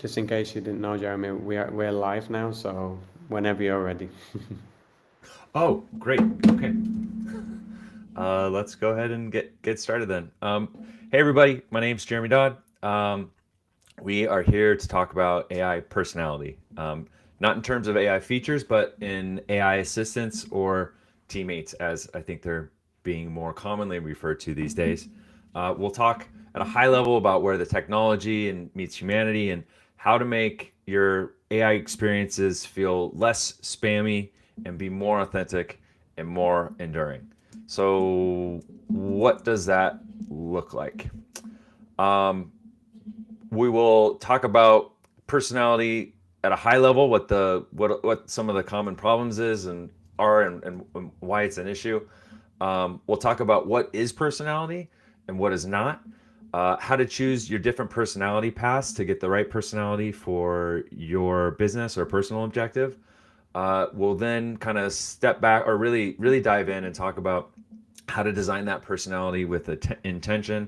Just in case you didn't know, Jeremy, we're live now, so whenever you're ready. Oh, great. Okay. Let's go ahead and get started then. Hey, everybody. My name's Jeremy Dodd. We are here to talk about AI personality, not in terms of AI features, but in AI assistants or teammates, as I think they're being more commonly referred to these days. We'll talk at a high level about where the technology and meets humanity and how to make your AI experiences feel less spammy and be more authentic and more enduring. So, what does that look like? Um, we will talk about personality at a high level, what some of the common problems is and are, and why it's an issue. We'll talk about what is personality and what is not. How to choose your different personality paths to get the right personality for your business or personal objective. We'll then kind of step back or really dive in and talk about how to design that personality with intention,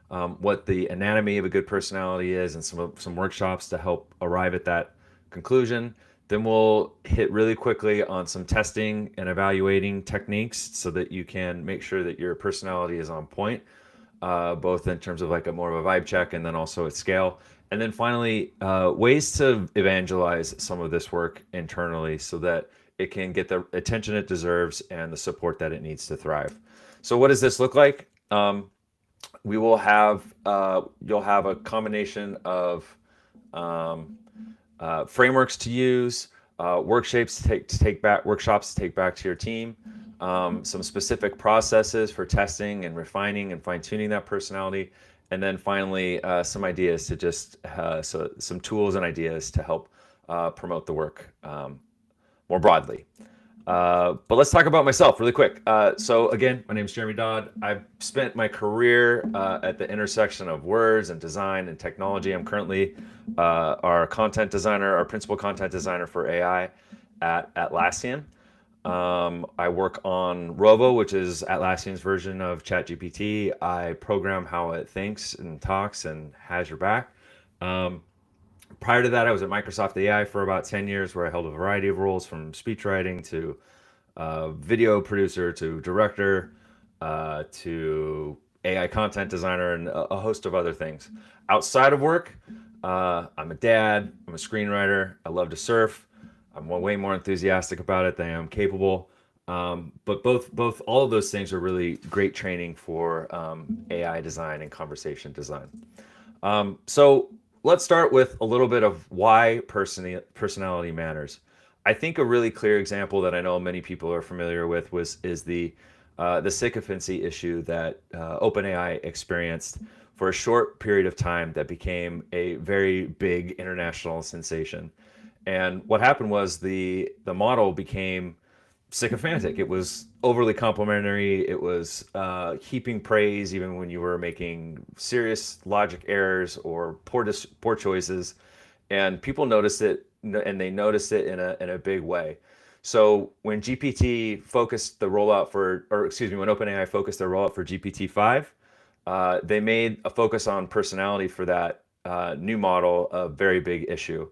what the anatomy of a good personality is, and some workshops to help arrive at that conclusion. Then we'll hit really quickly on some testing and evaluating techniques so that you can make sure that your personality is on point, both in terms of like a more of a vibe check and then also at scale. And then finally, ways to evangelize some of this work internally so that it can get the attention it deserves and the support that it needs to thrive. So, what does this look like? We will have you'll have a combination of um, frameworks to use, workshops to take back to your team, some specific processes for testing and refining and fine tuning that personality, and then finally some ideas to just some tools and ideas to help promote the work more broadly. But let's talk about myself really quick. So again, my name is Jeremy Dodd. I've spent my career at the intersection of words and design and technology. I'm currently our principal content designer for AI at Atlassian. I work on Rovo, which is Atlassian's version of ChatGPT. I program how it thinks and talks and has your back. Um, Prior to that, I was at Microsoft AI for about 10 years, where I held a variety of roles from speech writing to video producer to director to AI content designer and a host of other things. Outside of work, I'm a dad, I'm a screenwriter, I love to surf. I'm way more enthusiastic about it than I am capable. But both all of those things are really great training for AI design and conversation design. So let's start with a little bit of why personality matters. I think a really clear example that I know many people are familiar with is the sycophancy issue that OpenAI experienced for a short period of time that became a very big international sensation. And what happened was the model became sycophantic. It was overly complimentary. It was heaping praise even when you were making serious logic errors or poor choices, and people noticed it, and they noticed it in a big way. So when when OpenAI focused their rollout for GPT-5, they made a focus on personality for that new model a very big issue.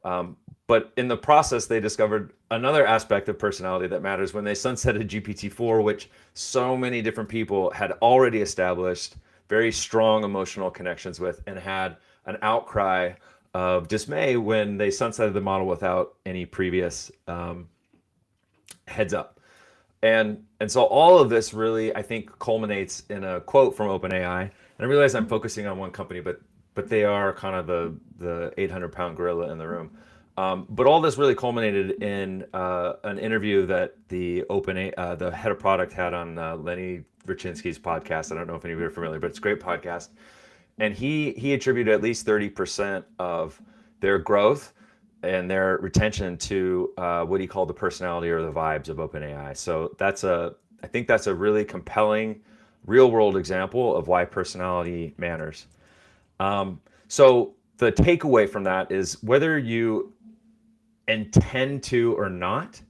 Um, but in the process, they discovered another aspect of personality that matters when they sunsetted GPT-4, which so many different people had already established very strong emotional connections with and had an outcry of dismay when they sunsetted the model without any previous heads up. And so all of this really, I think, culminates in a quote from OpenAI. And I realize I'm focusing on one company, but they are kind of the 800-pound gorilla in the room. But all this really culminated in an interview that the head of product had on Lenny Rachinsky's podcast. I don't know if any of you are familiar, but it's a great podcast. And he attributed at least 30% of their growth and their retention to what he called the personality or the vibes of OpenAI. So I think that's a really compelling, real world example of why personality matters. So the takeaway from that is whether you intend to or not,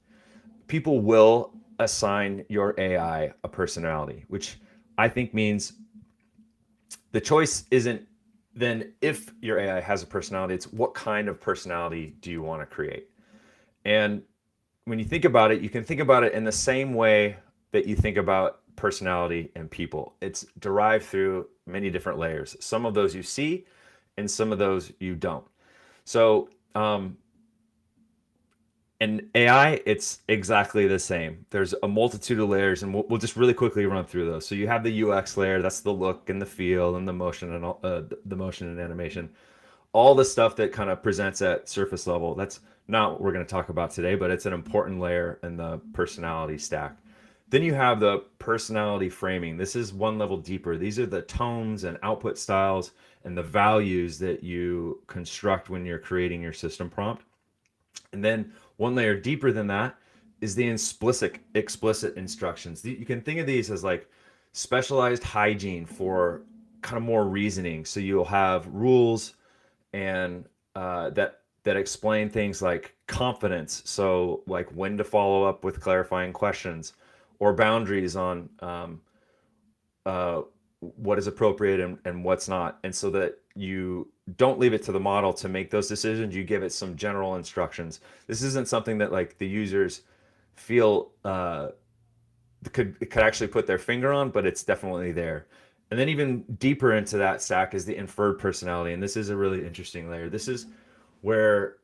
people will assign your AI a personality, which I think means the choice isn't then if your AI has a personality, it's what kind of personality do you want to create? And when you think about it, you can think about it in the same way that you think about personality and people. It's derived through many different layers. Some of those you see, and some of those you don't. So, in AI, it's exactly the same. There's a multitude of layers, and we'll just really quickly run through those. So you have the UX layer, that's the look and the feel and the motion and the motion and animation, all the stuff that kind of presents at surface level. That's not what we're going to talk about today, but it's an important layer in the personality stack. Then you have the personality framing. This is one level deeper. These are the tones and output styles and the values that you construct when you're creating your system prompt. And then one layer deeper than that is the explicit instructions. You can think of these as like specialized hygiene for kind of more reasoning. So you'll have rules and that explain things like confidence. So like when to follow up with clarifying questions, or boundaries on uh, what is appropriate and what's not. And so that you don't leave it to the model to make those decisions, you give it some general instructions. This isn't something that like the users feel could actually put their finger on, but it's definitely there. And then even deeper into that stack is the inferred personality, and this is a really interesting layer. This is where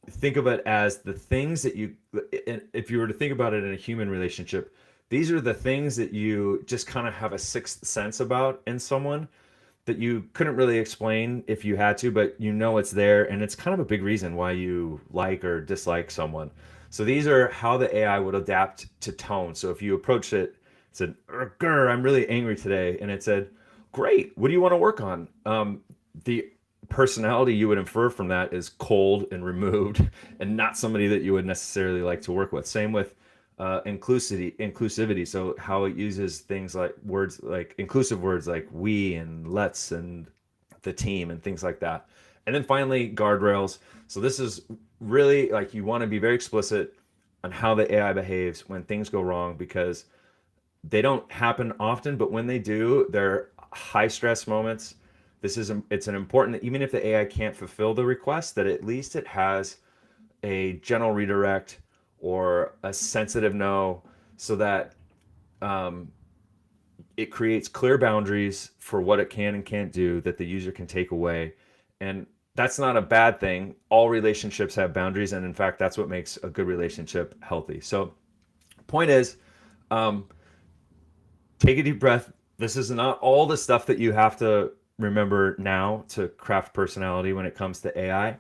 think of it as the things that you, if you were to think about it in a human relationship, these are the things that you just kind of have a sixth sense about in someone that you couldn't really explain if you had to, but you know it's there, and it's kind of a big reason why you like or dislike someone. So these are how the AI would adapt to tone. So if you approached it, said, "Grr, I'm really angry today," and it said, "Great, what do you want to work on?" The personality you would infer from that is cold and removed, and not somebody that you would necessarily like to work with. Same with inclusivity. So how it uses things like words like inclusive words like we and let's and the team and things like that. And then finally, guardrails. So this is really like you want to be very explicit on how the AI behaves when things go wrong, because they don't happen often, but when they do, they're high stress moments. It's an important, even if the AI can't fulfill the request, that at least it has a general redirect or a sensitive no, so that it creates clear boundaries for what it can and can't do that the user can take away. And that's not a bad thing. All relationships have boundaries, and in fact, that's what makes a good relationship healthy. So point is, take a deep breath. This is not all the stuff that you have to remember now to craft personality when it comes to AI.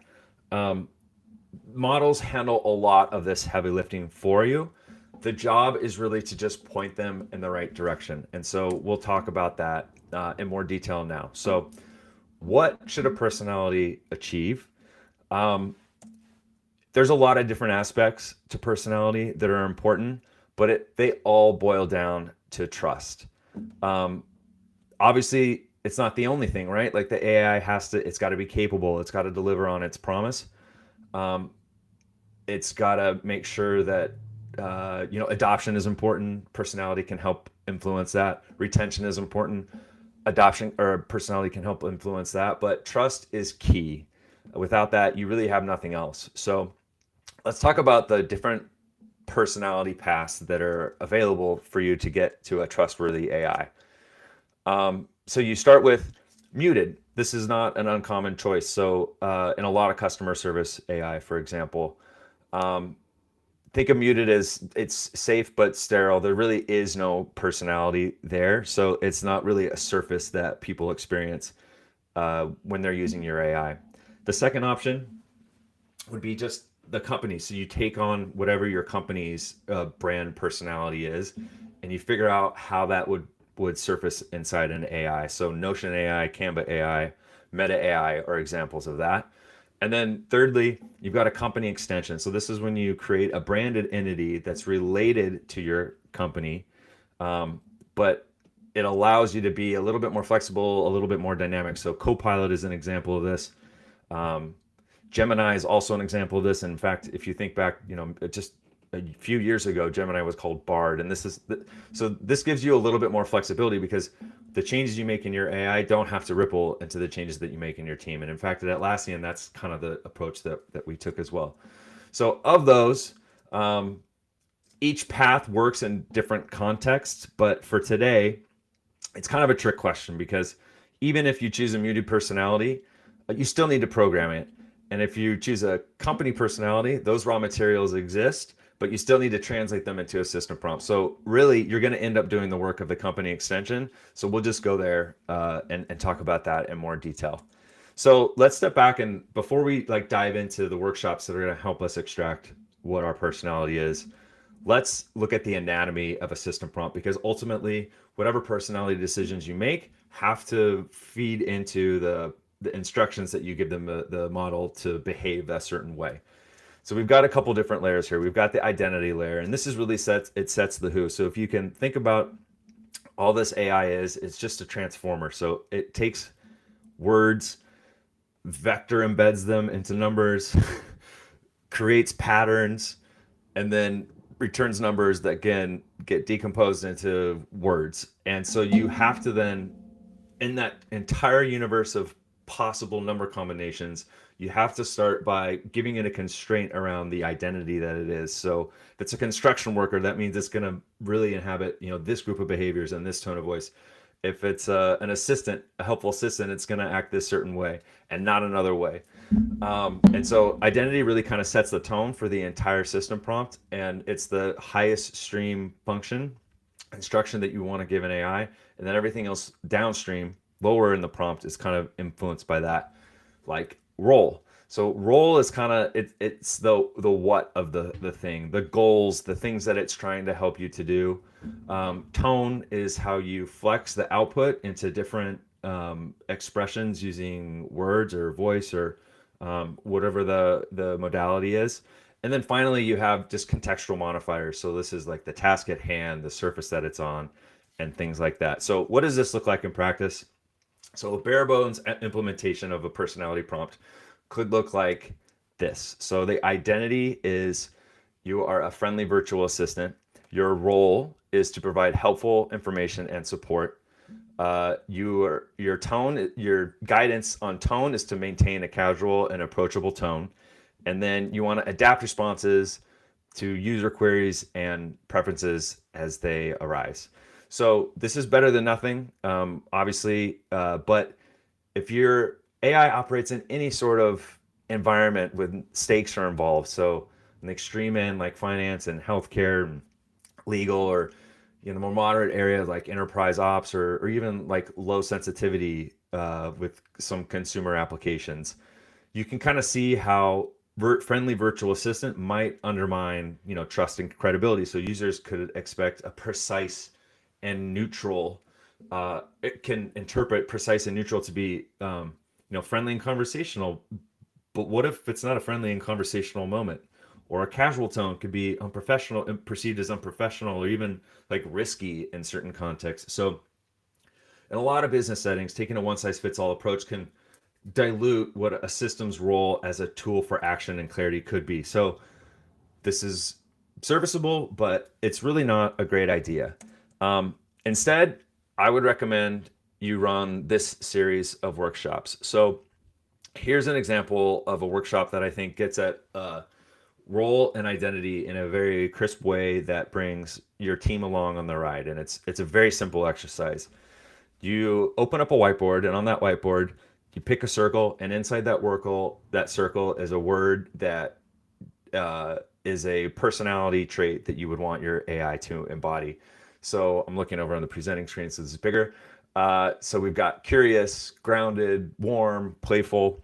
Models handle a lot of this heavy lifting for you. The job is really to just point them in the right direction. And so we'll talk about that in more detail now. So what should a personality achieve? There's a lot of different aspects to personality that are important, but they all boil down to trust. Obviously, it's not the only thing, right? Like the AI it's got to be capable. It's got to deliver on its promise. It's got to make sure that, adoption is important. Personality can help influence that. Retention is important. Adoption or personality can help influence that. But trust is key. Without that, you really have nothing else. So let's talk about the different personality paths that are available for you to get to a trustworthy AI. So you start with muted. This is not an uncommon choice. So in a lot of customer service AI, for example, think of muted as it's safe but sterile. There really is no personality there. So it's not really a surface that people experience when they're using your AI. The second option would be just the company. So you take on whatever your company's brand personality is, and you figure out how that would surface inside an AI. So Notion AI, Canva AI, Meta AI are examples of that. And then thirdly, you've got a company extension. So this is when you create a branded entity that's related to your company, but it allows you to be a little bit more flexible, a little bit more dynamic. So Copilot is an example of this. Gemini is also an example of this. In fact, if you think back, just a few years ago, Gemini was called Bard, and this gives you a little bit more flexibility, because the changes you make in your AI don't have to ripple into the changes that you make in your team. And in fact, at Atlassian, that's kind of the approach that we took as well. So of those, each path works in different contexts, but for today, it's kind of a trick question because even if you choose a muted personality, you still need to program it. And if you choose a company personality, those raw materials exist, but you still need to translate them into a system prompt. So really, you're going to end up doing the work of the company extension. So we'll just go there and talk about that in more detail. So let's step back, and before we dive into the workshops that are going to help us extract what our personality is, let's look at the anatomy of a system prompt, because ultimately, whatever personality decisions you make have to feed into the instructions that you give them the model to behave a certain way. So we've got a couple different layers here. We've got the identity layer, and this is really sets the who. So if you can think about all this AI it's just a transformer. So it takes words, vector embeds them into numbers, creates patterns, and then returns numbers that again get decomposed into words. And so you have to then, in that entire universe of possible number combinations, you have to start by giving it a constraint around the identity that it is. So if it's a construction worker, that means it's going to really inhabit, this group of behaviors and this tone of voice. If it's an assistant, a helpful assistant, it's going to act this certain way and not another way. And so identity really kind of sets the tone for the entire system prompt, and it's the highest stream function instruction that you want to give an AI, and then everything else downstream, lower in the prompt, is kind of influenced by that, like role. So role is kind of it's the what of the thing, the goals, the things that it's trying to help you to do. Tone is how you flex the output into different expressions using words or voice or whatever the modality is. And then finally, you have just contextual modifiers. So this is like the task at hand, the surface that it's on, and things like that. So what does this look like in practice? So a bare bones implementation of a personality prompt could look like this. So the identity is you are a friendly virtual assistant. Your role is to provide helpful information and support. Your tone, your guidance on tone is to maintain a casual and approachable tone. And then you want to adapt responses to user queries and preferences as they arise. So this is better than nothing, obviously, but if your AI operates in any sort of environment with stakes are involved, so an extreme end like finance and healthcare and legal, or more moderate areas like enterprise ops, or even like low sensitivity with some consumer applications, you can kind of see how friendly virtual assistant might undermine trust and credibility. So users could expect a precise and neutral. It can interpret precise and neutral to be friendly and conversational, but what if it's not a friendly and conversational moment? Or a casual tone could be unprofessional, perceived as unprofessional, or even like risky in certain contexts. So in a lot of business settings, taking a one-size-fits-all approach can dilute what a system's role as a tool for action and clarity could be. So this is serviceable, but it's really not a great idea. Instead, I would recommend you run this series of workshops. So here's an example of a workshop that I think gets at role and identity in a very crisp way that brings your team along on the ride. And it's a very simple exercise. You open up a whiteboard, and on that whiteboard, you pick a circle, and inside that circle is a word that is a personality trait that you would want your AI to embody. So I'm looking over on the presenting screen, so this is bigger. So we've got curious, grounded, warm, playful.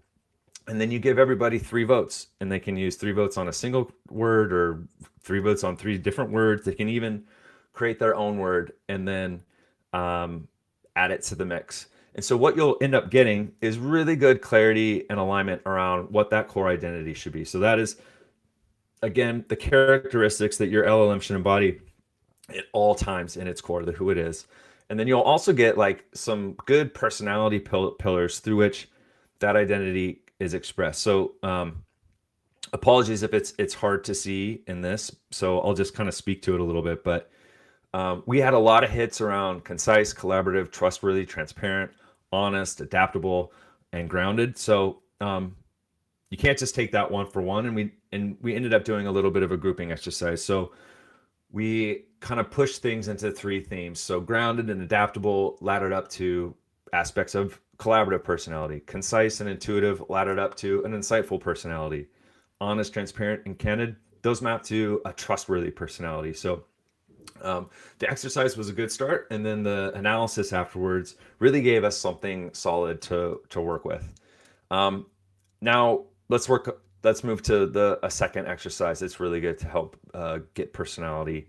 And then you give everybody 3 votes, and they can use 3 votes on a single word or 3 votes on 3 different words. They can even create their own word and then add it to the mix. And so what you'll end up getting is really good clarity and alignment around what that core identity should be. So that is, again, the characteristics that your LLM should embody at all times in its core, the who it is. And then you'll also get like some good personality pillars through which that identity is expressed. So apologies if it's hard to see in this, so I'll just kind of speak to it a little bit. But We had a lot of hits around concise, collaborative, trustworthy, transparent, honest, adaptable, and grounded. So you can't just take that one for one. And we ended up doing a little bit of a grouping exercise. So we kind of pushed things into three themes. So grounded and adaptable laddered up to aspects of collaborative personality. Concise and intuitive laddered up to an insightful personality. Honest, transparent, and candid, those map to a trustworthy personality. So the exercise was a good start, and then the analysis afterwards really gave us something solid to work with. Now let's move to a second exercise. It's really good to help get personality,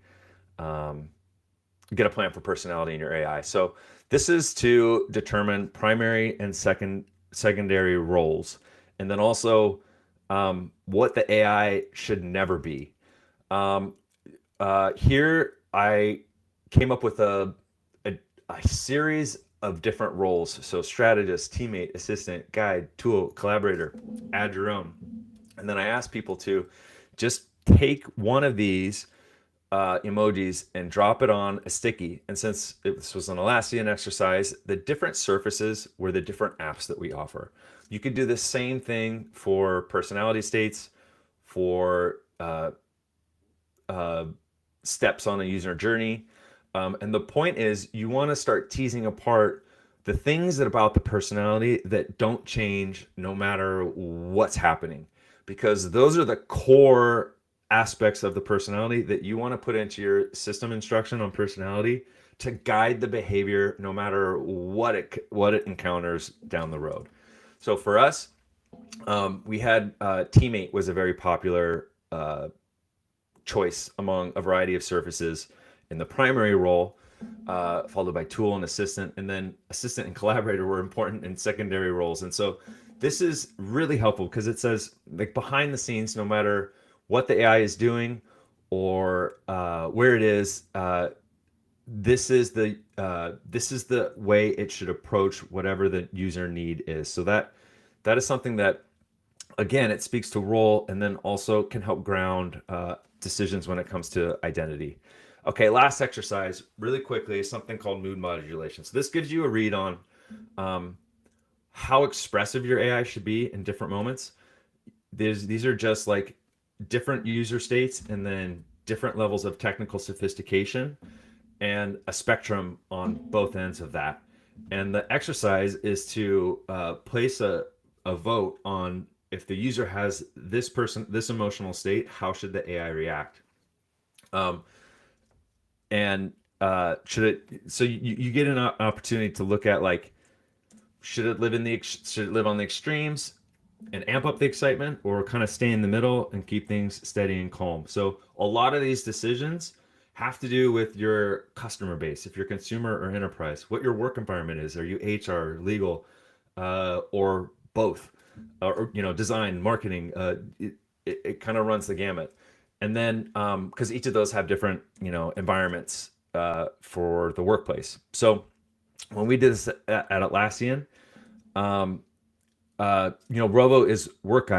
get a plan for personality in your AI. So this is to determine primary and secondary roles, and then also what the AI should never be. Here I came up with a series of different roles. So strategist, teammate, assistant, guide, tool, collaborator, add your own. And then I asked people to just take one of these emojis and drop it on a sticky. And since this was an Atlassian exercise, the different surfaces were the different apps that we offer. You could do the same thing for personality states, for steps on a user journey. And the point is you want to start teasing apart the things about the personality that don't change no matter what's happening, because those are the core aspects of the personality that you want to put into your system instruction on personality to guide the behavior no matter what it encounters down the road. So for us, we had teammate was a very popular choice among a variety of surfaces in the primary role, followed by tool and assistant, and then assistant and collaborator were important in secondary roles. And so this is really helpful because it says, like, behind the scenes, no matter what the AI is doing or where it is, this is the way it should approach whatever the user need is. So that is something that, again, it speaks to role and then also can help ground decisions when it comes to identity. Okay, last exercise, really quickly, is something called mood modulation. So this gives you a read on how expressive your AI should be in different moments. These are just like different user states and then different levels of technical sophistication and a spectrum on both ends of that. And the exercise is to place a vote on, if the user has this emotional state, how should the AI react? Should it? So you get an opportunity to look at, like, should it live on the extremes and amp up the excitement, or kind of stay in the middle and keep things steady and calm? So a lot of these decisions have to do with your customer base, if you're consumer or enterprise, what your work environment is. Are you HR, legal, or both? Or design, marketing, it kind of runs the gamut. And then because each of those have different environments for the workplace. So when we did this at Atlassian, Rovo is work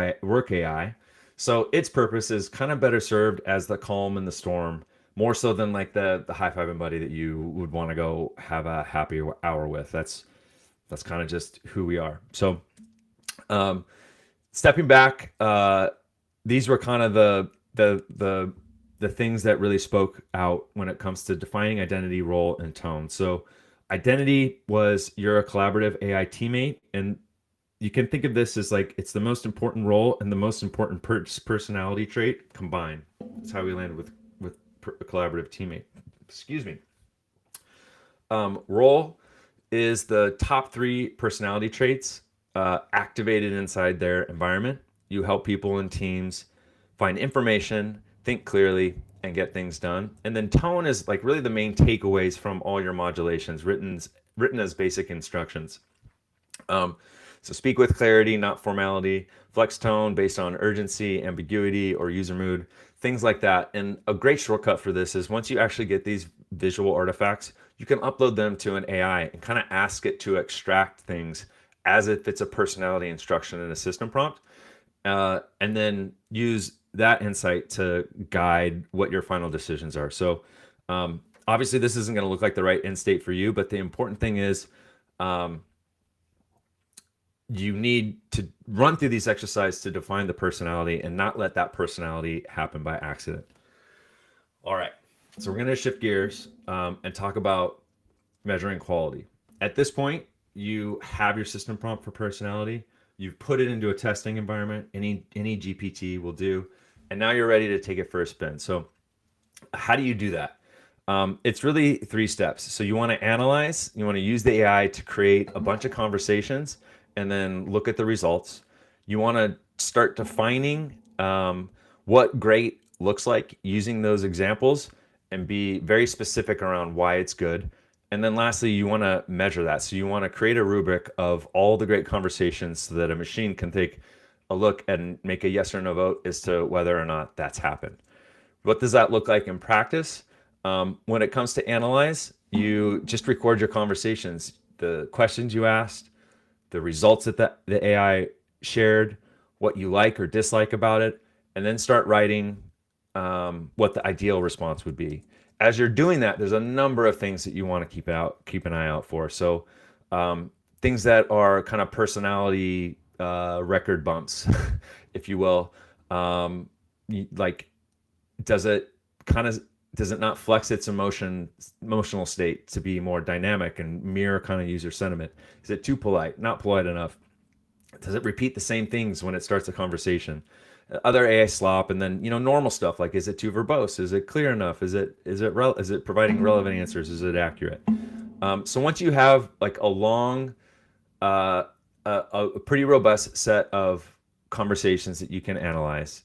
AI, so its purpose is kind of better served as the calm in the storm, more so than like the high-fiving buddy that you would want to go have a happy hour with. That's kind of just who we are. So stepping back, these were kind of the things that really spoke out when it comes to defining identity, role, and tone. So identity was, you're a collaborative AI teammate, and you can think of this as like it's the most important role and the most important personality trait combined. That's how we landed with a collaborative teammate. Excuse me. Role is the top 3 personality traits activated inside their environment. You help people and teams find information, think clearly, and get things done. And then tone is like really the main takeaways from all your modulations, written as basic instructions. So speak with clarity, not formality. Flex tone based on urgency, ambiguity, or user mood, things like that. And a great shortcut for this is, once you actually get these visual artifacts, you can upload them to an AI and kind of ask it to extract things as if it's a personality instruction in a system prompt, and then use that insight to guide what your final decisions are. So Obviously, this isn't going to look like the right end state for you, but the important thing is um, you need to run through these exercises to define the personality and not let that personality happen by accident. All right. So we're going to shift gears and talk about measuring quality. At this point, you have your system prompt for personality. You've put it into a testing environment. Any GPT will do. And now you're ready to take it for a spin. So how do you do that? It's really 3 steps. So you want to analyze, you want to use the AI to create a bunch of conversations and then look at the results. You want to start defining what great looks like using those examples and be very specific around why it's good. And then lastly, you want to measure that. So you want to create a rubric of all the great conversations so that a machine can take a look and make a yes or no vote as to whether or not that's happened. What does that look like in practice? When it comes to analyze, you just record your conversations, the questions you asked, the results that the AI shared, what you like or dislike about it, and then start writing what the ideal response would be. As you're doing that, there's a number of things that you want to keep an eye out for. So things that are kind of personality record bumps, if you will, like does it not flex its emotional state to be more dynamic and mirror kind of user sentiment? Is it too polite? Not polite enough? Does it repeat the same things when it starts a conversation? Other AI slop, and then normal stuff like, is it too verbose? Is it clear enough? Is it providing relevant answers? Is it accurate? So once you have like a long, a pretty robust set of conversations that you can analyze,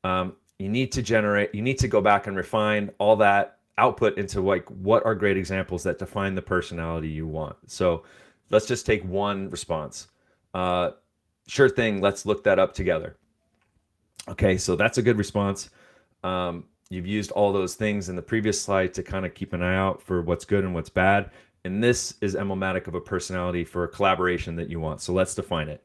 you need to go back and refine all that output into like what are great examples that define the personality you want. So let's just take one response. Sure thing, let's look that up together. Okay, so that's a good response. You've used all those things in the previous slide to kind of keep an eye out for what's good and what's bad. And this is emblematic of a personality for a collaboration that you want. So let's define it.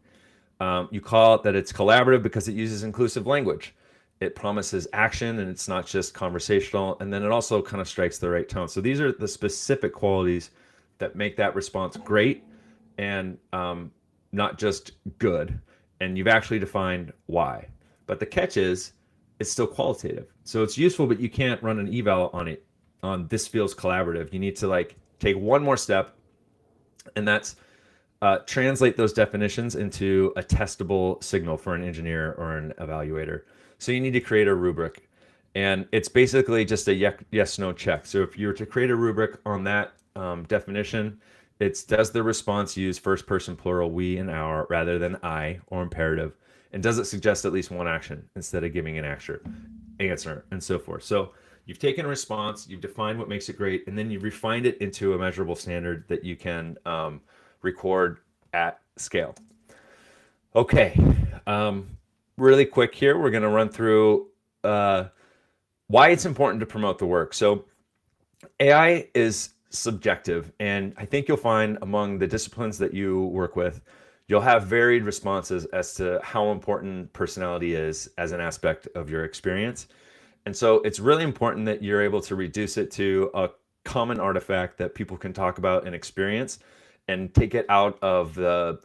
You call it that it's collaborative because it uses inclusive language. It promises action and it's not just conversational. And then it also kind of strikes the right tone. So these are the specific qualities that make that response great and not just good. And you've actually defined why. But the catch is it's still qualitative. So it's useful, but you can't run an eval on it on this feels collaborative. You need to like take one more step, and that's translate those definitions into a testable signal for an engineer or an evaluator. So you need to create a rubric, and it's basically just a yes/no check. So if you were to create a rubric on that definition, it's does the response use first person plural we and our rather than I or imperative? And does it suggest at least one action instead of giving an answer, and so forth? So you've taken a response, you've defined what makes it great, and then you've refined it into a measurable standard that you can record at scale. Okay, really quick here, we're going to run through why it's important to promote the work. So AI is subjective, and I think you'll find among the disciplines that you work with, you'll have varied responses as to how important personality is as an aspect of your experience. And so it's really important that you're able to reduce it to a common artifact that people can talk about and experience and take it out of the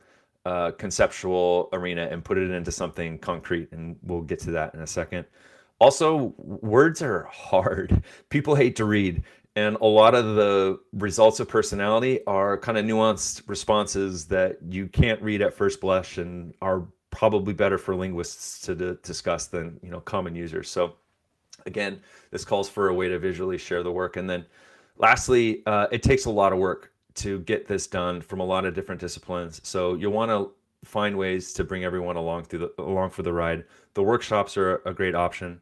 conceptual arena and put it into something concrete. And we'll get to that in a second. Also, words are hard. People hate to read. And a lot of the results of personality are kind of nuanced responses that you can't read at first blush and are probably better for linguists to discuss than common users. So again, this calls for a way to visually share the work. And then lastly, it takes a lot of work to get this done from a lot of different disciplines. So you'll want to find ways to bring everyone along for the ride. The workshops are a great option.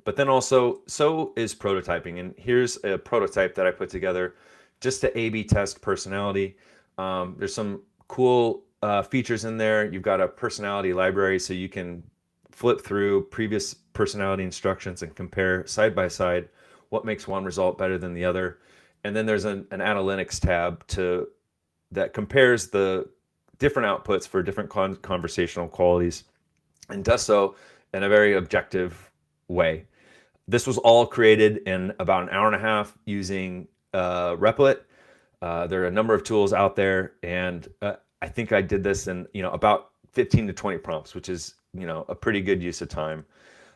But then also, so is prototyping. And here's a prototype that I put together just to A/B test personality. There's some cool features in there. You've got a personality library, so you can flip through previous personality instructions and compare side by side what makes one result better than the other. And then there's an analytics tab that compares the different outputs for different conversational qualities and does so in a very objective way. This was all created in about an hour and a half using Replit. There are a number of tools out there, and I think I did this in about 15 to 20 prompts, which is a pretty good use of time.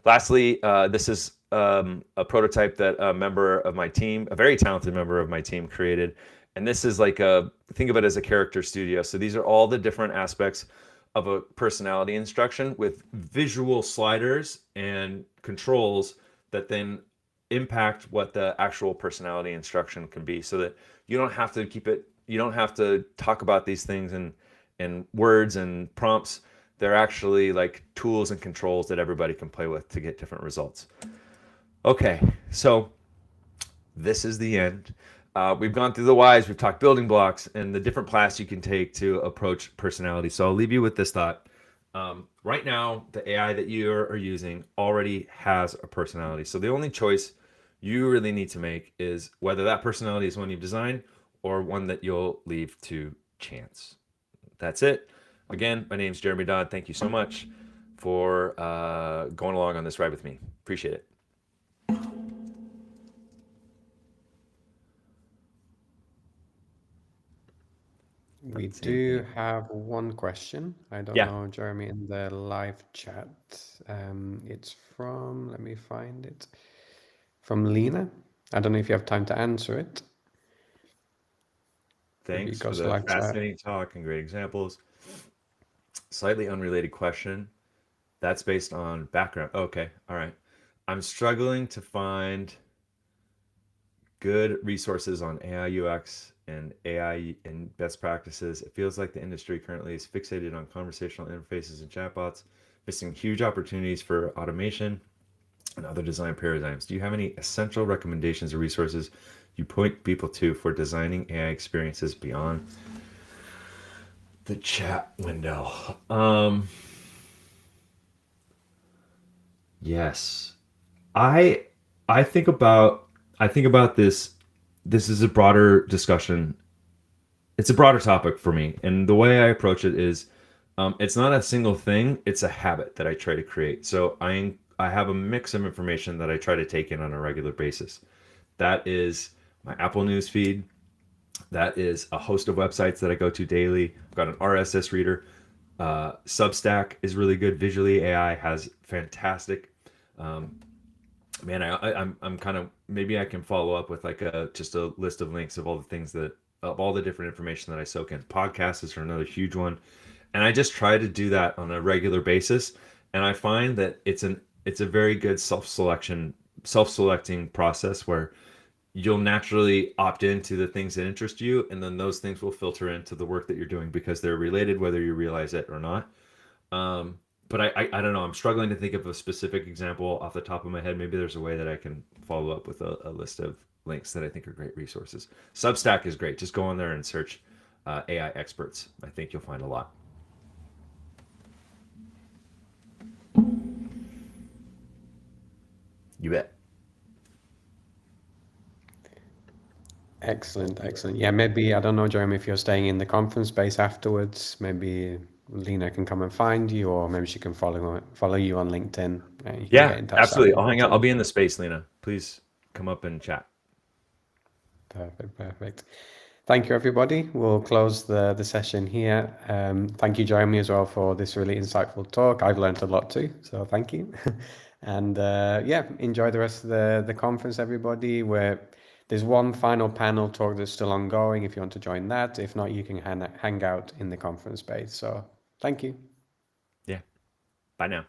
Lastly, this is a prototype that a member of my team, a very talented member of my team, created. And this is like think of it as a character studio. So these are all the different aspects of a personality instruction with visual sliders and controls that then impact what the actual personality instruction can be, so that you don't have to you don't have to talk about these things in words and prompts. They're actually like tools and controls that everybody can play with to get different results. Okay, so this is the end. We've gone through the whys, we've talked building blocks and the different paths you can take to approach personality. So I'll leave you with this thought. Right now, the AI that you are using already has a personality. So the only choice you really need to make is whether that personality is one you've designed or one that you'll leave to chance. That's it. Again, my name is Jeremy Dodd. Thank you so much for going along on this ride with me. Appreciate it. We do have one question. I don't know, Jeremy, in the live chat. It's from, let me find it, from Lena. I don't know if you have time to answer it. Thanks for the fascinating talk and great examples. Slightly unrelated question. That's based on background. Okay, all right. I'm struggling to find good resources on AI UX and AI and best practices. It feels like the industry currently is fixated on conversational interfaces and chatbots, missing huge opportunities for automation and other design paradigms. Do you have any essential recommendations or resources you point people to for designing AI experiences beyond the chat window? Yes. I think about this. This is a broader discussion. It's a broader topic for me, and the way I approach it is, it's not a single thing. It's a habit that I try to create. So I have a mix of information that I try to take in on a regular basis. That is my Apple News feed. That is a host of websites that I go to daily. I've got an RSS reader. Substack is really good visually. AI has fantastic. Man, I'm kind of, maybe I can follow up with like just a list of links of all the things of all the different information that I soak in. Podcasts is another huge one, and I just try to do that on a regular basis. And I find that it's a very good self-selecting process where you'll naturally opt into the things that interest you, and then those things will filter into the work that you're doing because they're related, whether you realize it or not. But I don't know. I'm struggling to think of a specific example off the top of my head. Maybe there's a way that I can follow up with a list of links that I think are great resources. Substack is great. Just go on there and search AI experts. I think you'll find a lot. You bet. Excellent, excellent. Yeah, maybe, I don't know, Jeremy, if you're staying in the conference space afterwards, maybe Lena can come and find you, or maybe she can follow you on LinkedIn. You can get in touch. Absolutely. I'll hang out. I'll be in the space, Lena. Please come up and chat. Perfect. Thank you, everybody. We'll close the session here. Thank you, Jeremy, as well, for this really insightful talk. I've learned a lot too, so thank you. And yeah, enjoy the rest of the conference, everybody. There's one final panel talk that's still ongoing if you want to join that. If not, you can hang out in the conference space. So thank you. Yeah. Bye now.